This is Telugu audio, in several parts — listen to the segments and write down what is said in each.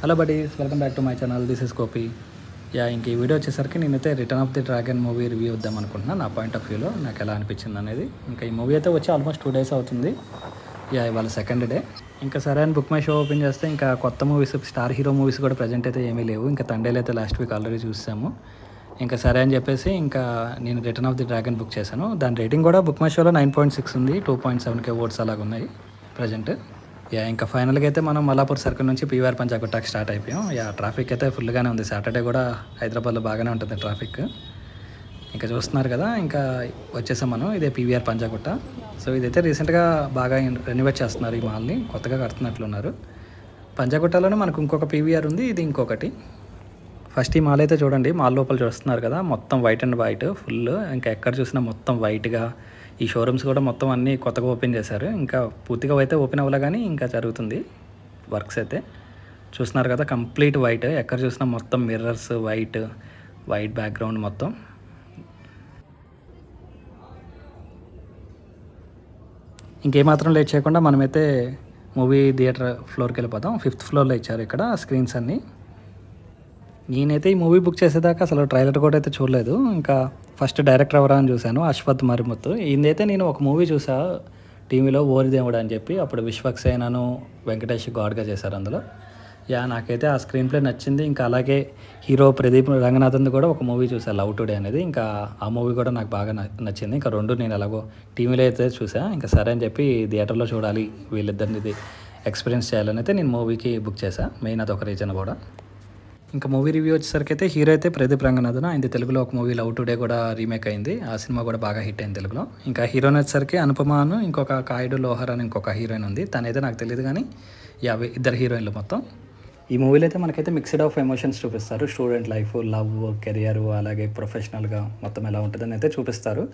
Hello buddies, welcome back to my channel. This is కోపి. ఇంక ఈ వీడియో వచ్చేసరికి నేనైతే return of the dragon movie review ఇద్దాం అనుకుంటున్నాను. నా పాయింట్ ఆఫ్ వ్యూలో నాకు ఎలా అనిపించింది అనేది. ఇంకా ఈ మూవీ అయితే వచ్చి ఆల్మోస్ట్ 2 days అవుతుంది. ఇవాళ సెకండ్ డే. ఇంకా సరే అని బుక్ మై షో ఓపెన్ చేస్తే ఇంకా కొత్త మూవీస్, స్టార్ హీరో మూవీస్ కూడా ప్రజెంట్ అయితే ఏమీ లేవు. ఇంకా తండేలు అయితే లాస్ట్ వీక్ ఆల్రెడీ చూసాము. ఇంకా సరే అని చెప్పేసి ఇంకా నేను return of the dragon book చేశాను. దాని రేటింగ్ కూడా బుక్ మై షోలో 9.6 ఉంది. 2.7K ఓట్స్ అలాగ ఉన్నాయి ప్రజెంట్. ఇంకా ఫైనల్గా అయితే మనం మల్లాపూర్ సర్కిల్ నుంచి పీవీఆర్ పంజాగుట్టకి స్టార్ట్ అయిపోయాం. ట్రాఫిక్ అయితే ఫుల్గానే ఉంది. సాటర్డే కూడా హైదరాబాద్లో బాగానే ఉంటుంది ట్రాఫిక్. ఇంకా చూస్తున్నారు కదా, ఇంకా వచ్చేసాం మనం. ఇదే పీవీఆర్ పంజాగుట్ట. సో ఇదైతే రీసెంట్గా బాగా రెనోవేట్ చేస్తున్నారు. ఈ మాల్ని కొత్తగా కడుతున్నట్లున్నారు. పంజాగుట్టలోనే మనకు ఇంకొక పీవీఆర్ ఉంది, ఇది ఇంకొకటి. ఫస్ట్ ఈ మాల్ అయితే చూడండి. మాల్ లోపల చూస్తున్నారు కదా, మొత్తం వైట్ అండ్ వైట్ ఫుల్. ఇంకా ఎక్కడ చూసినా మొత్తం వైట్గా. ఈ షోరూమ్స్ కూడా మొత్తం అన్నీ కొత్తగా ఓపెన్ చేశారు. ఇంకా పూర్తిగా అయితే ఓపెన్ అవ్వలే, కానీ ఇంకా జరుగుతుంది వర్క్స్ అయితే. చూస్తున్నారు కదా, కంప్లీట్ వైట్. ఎక్కడ చూసినా మొత్తం మిర్రర్స్, వైట్ బ్యాక్గ్రౌండ్ మొత్తం. ఇంకేమాత్రం లేట్ చేయకుండా మనమైతే మూవీ థియేటర్ ఫ్లోర్కి వెళ్ళిపోతాం. 5th floorలో ఇచ్చారు ఇక్కడ స్క్రీన్స్ అన్నీ. నేనైతే ఈ మూవీ బుక్ చేసేదాకా అసలు ట్రైలర్ కూడా అయితే చూడలేదు. ఇంకా ఫస్ట్ డైరెక్టర్ ఎవరా అని చూశాను, అశ్వథ్ మరిముత్తు. ఈయనైతే నేను ఒక మూవీ చూసా టీవీలో, ఓరిదేవుడు అని చెప్పి. అప్పుడు విశ్వక్సేనను వెంకటేష్ గాడ్గా చేశారు అందులో. నాకైతే ఆ స్క్రీన్ ప్లే నచ్చింది. ఇంకా అలాగే హీరో ప్రదీప్ రంగనాథన్ది కూడా ఒక మూవీ చూసా, లవ్ టుడే అనేది. ఇంకా ఆ మూవీ కూడా నాకు బాగా నచ్చింది. ఇంకా రెండు నేను ఎలాగో టీవీలో అయితే చూసా. ఇంకా సరే అని చెప్పి థియేటర్లో చూడాలి, వీళ్ళిద్దరిది ఎక్స్పీరియన్స్ చేయాలని అయితే నేను మూవీకి బుక్ చేశా. మెయిన్ అదొక రీజన్ కూడా. ఇంకా మూవీ రివ్యూ వచ్చేసరికి అయితే హీరో అయితే ప్రదీప్ రంగనాథన్. ఆయన తెలుగులో ఒక మూవీ లవ్ టుడే కూడా రీమేక్ అయింది. ఆ సినిమా కూడా బాగా హిట్ అయింది తెలుగులో. ఇంకా హీరోయిన్ వచ్చేసరికి అనుపమాను, ఇంకొక కాయుడు లోహర్ అని ఇంకొక హీరోయిన్ ఉంది. తనైతే నాకు తెలియదు, కానీ ఇద్దరు హీరోయిన్లు మొత్తం. ఈ మూవీలో అయితే మనకైతే మిక్స్డ్ ఆఫ్ ఎమోషన్స్ చూపిస్తారు. స్టూడెంట్ లైఫ్, లవ్, కెరియర్, అలాగే ప్రొఫెషనల్గా మొత్తం ఎలా ఉంటుందని అయితే చూపిస్తారు.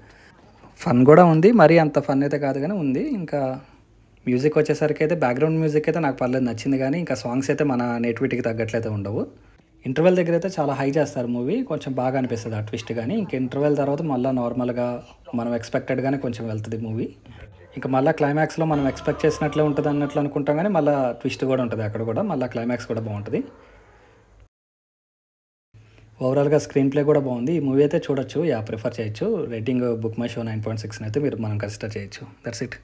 ఫన్ కూడా ఉంది, మరీ అంత ఫన్ అయితే కాదు కానీ ఉంది. ఇంకా మ్యూజిక్ వచ్చేసరికి అయితే బ్యాక్గ్రౌండ్ మ్యూజిక్ అయితే నాకు పర్లేదు, నచ్చింది. కానీ ఇంకా సాంగ్స్ అయితే మన నేటివిటీకి తగ్గట్లయితే ఉండవు. ఇంటర్వెల్ దగ్గర అయితే చాలా హై చేస్తారు మూవీ, కొంచెం బాగా అనిపిస్తుంది ఆ ట్విస్ట్. కానీ ఇంక ఇంటర్వెల్ తర్వాత మళ్ళీ నార్మల్గా మనం ఎక్స్పెక్టెడ్గానే కొంచెం వెళ్తుంది మూవీ. ఇంకా మళ్ళీ క్లైమాక్స్లో మనం ఎక్స్పెక్ట్ చేసినట్లే ఉంటుంది అన్నట్లు అనుకుంటాం, కానీ మళ్ళీ ట్విస్ట్ కూడా ఉంటుంది అక్కడ కూడా. మళ్ళీ క్లైమాక్స్ కూడా బాగుంటుంది. ఓవరాల్గా స్క్రీన్ ప్లే కూడా బాగుంది. ఈ మూవీ అయితే చూడొచ్చు, ప్రిఫర్ చేయొచ్చు. రేటింగ్ బుక్ మై షో 9.6 అయితే మనం కన్సిడర్ చేయొచ్చు. That's it.